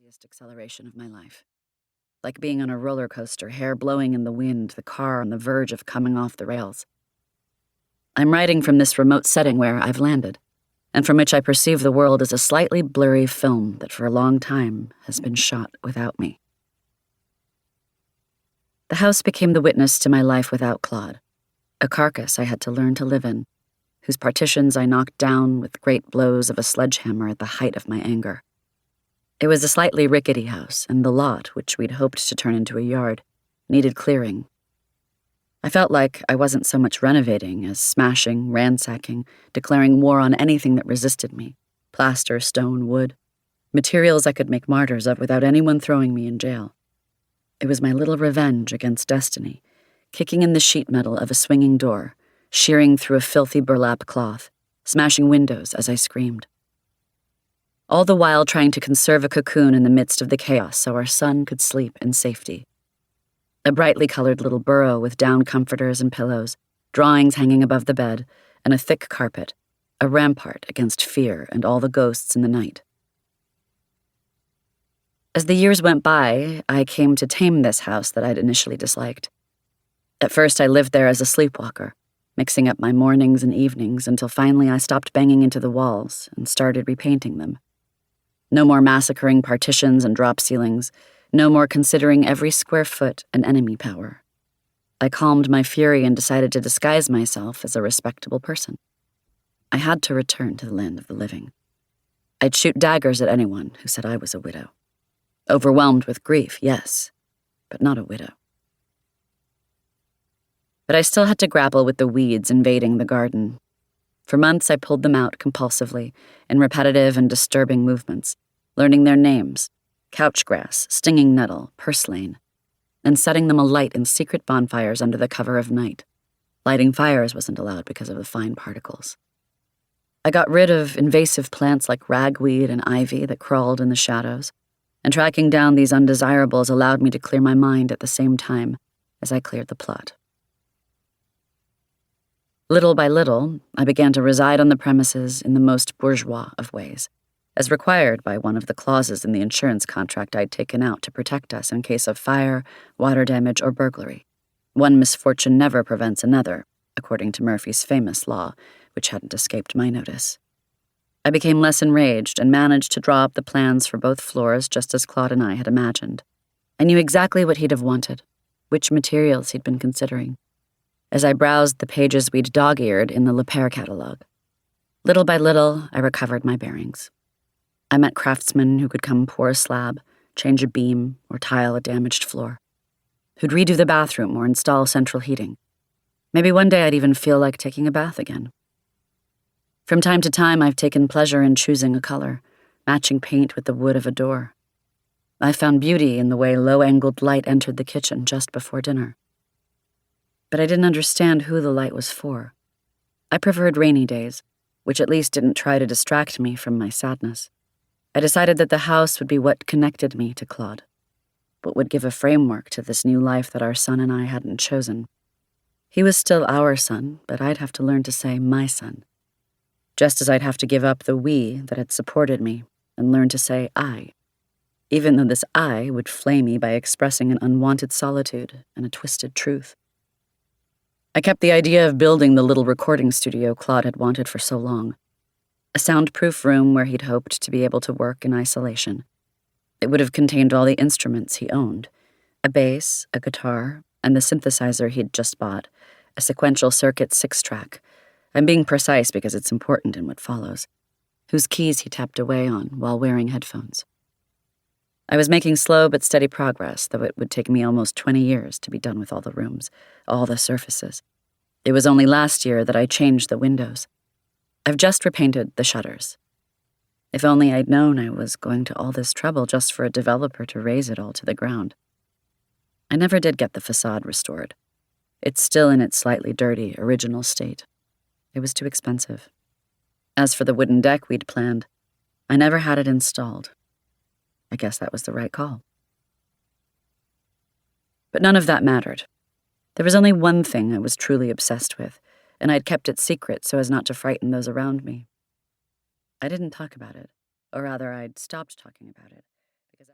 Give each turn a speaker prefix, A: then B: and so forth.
A: craziest acceleration of my life. Like being on a roller coaster, hair blowing in the wind, the car on the verge of coming off the rails. I'm writing from this remote setting where I've landed, and from which I perceive the world as a slightly blurry film that for a long time has been shot without me. The house became the witness to my life without Claude, a carcass I had to learn to live in, whose partitions I knocked down with great blows of a sledgehammer at the height of my anger. It was a slightly rickety house, and the lot, which we'd hoped to turn into a yard, needed clearing. I felt like I wasn't so much renovating as smashing, ransacking, declaring war on anything that resisted me: plaster, stone, wood, materials I could make martyrs of without anyone throwing me in jail. It was my little revenge against destiny, kicking in the sheet metal of a swinging door, shearing through a filthy burlap cloth, smashing windows as I screamed. All the while trying to conserve a cocoon in the midst of the chaos so our son could sleep in safety. A brightly colored little burrow with down comforters and pillows, drawings hanging above the bed, and a thick carpet, a rampart against fear and all the ghosts in the night. As the years went by, I came to tame this house that I'd initially disliked. At first, I lived there as a sleepwalker, mixing up my mornings and evenings until finally I stopped banging into the walls and started repainting them. No more massacring partitions and drop ceilings, no more considering every square foot an enemy power. I calmed my fury and decided to disguise myself as a respectable person. I had to return to the land of the living. I'd shoot daggers at anyone who said I was a widow. Overwhelmed with grief, yes, but not a widow. But I still had to grapple with the weeds invading the garden. For months, I pulled them out compulsively, in repetitive and disturbing movements, learning their names: couchgrass, stinging nettle, purslane, and setting them alight in secret bonfires under the cover of night. Lighting fires wasn't allowed because of the fine particles. I got rid of invasive plants like ragweed and ivy that crawled in the shadows, and tracking down these undesirables allowed me to clear my mind at the same time as I cleared the plot. Little by little, I began to reside on the premises in the most bourgeois of ways, as required by one of the clauses in the insurance contract I'd taken out to protect us in case of fire, water damage, or burglary. One misfortune never prevents another, according to Murphy's famous law, which hadn't escaped my notice. I became less enraged and managed to draw up the plans for both floors just as Claude and I had imagined. I knew exactly what he'd have wanted, which materials he'd been considering, as I browsed the pages we'd dog-eared in the Le Père catalogue. Little by little, I recovered my bearings. I met craftsmen who could come pour a slab, change a beam, or tile a damaged floor, who'd redo the bathroom or install central heating. Maybe one day I'd even feel like taking a bath again. From time to time, I've taken pleasure in choosing a color, matching paint with the wood of a door. I found beauty in the way low-angled light entered the kitchen just before dinner. But I didn't understand who the light was for. I preferred rainy days, which at least didn't try to distract me from my sadness. I decided that the house would be what connected me to Claude, what would give a framework to this new life that our son and I hadn't chosen. He was still our son, but I'd have to learn to say my son, just as I'd have to give up the we that had supported me and learn to say I, even though this I would flay me by expressing an unwanted solitude and a twisted truth. I kept the idea of building the little recording studio Claude had wanted for so long, a soundproof room where he'd hoped to be able to work in isolation. It would have contained all the instruments he owned, a bass, a guitar, and the synthesizer he'd just bought, a sequential circuit 6-track. I'm being precise because it's important in what follows, whose keys he tapped away on while wearing headphones. I was making slow but steady progress, though it would take me almost 20 years to be done with all the rooms, all the surfaces. It was only last year that I changed the windows. I've just repainted the shutters. If only I'd known I was going to all this trouble just for a developer to raze it all to the ground. I never did get the facade restored. It's still in its slightly dirty, original state. It was too expensive. As for the wooden deck we'd planned, I never had it installed. I guess that was the right call. But none of that mattered. There was only one thing I was truly obsessed with, and I'd kept it secret so as not to frighten those around me. I didn't talk about it, or rather I'd stopped talking about it,